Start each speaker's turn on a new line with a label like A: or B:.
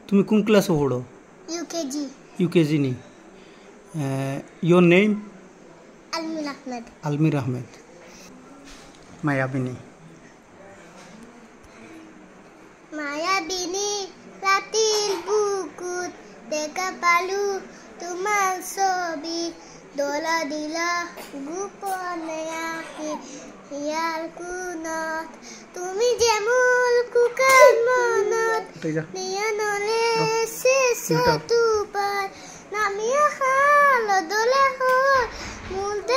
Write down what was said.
A: তুমি কোন ক্লাসে পড়ো?
B: ইউকেজি।
A: ইউকেজি নি। Your name?
B: আলমির আহমেদ।
A: আলমির আহমেদ। মায়াবিনী।
B: মায়াবিনী রাতির বুকুত দেখা পালু তোমার ছবি, দোলা দিলা গোপনে আহি হিয়ার কোনত, তুমি যেমন কুকার মনত নিয়া নলে শেষে তুপার নামিয়া হাল দলে হল মুলতে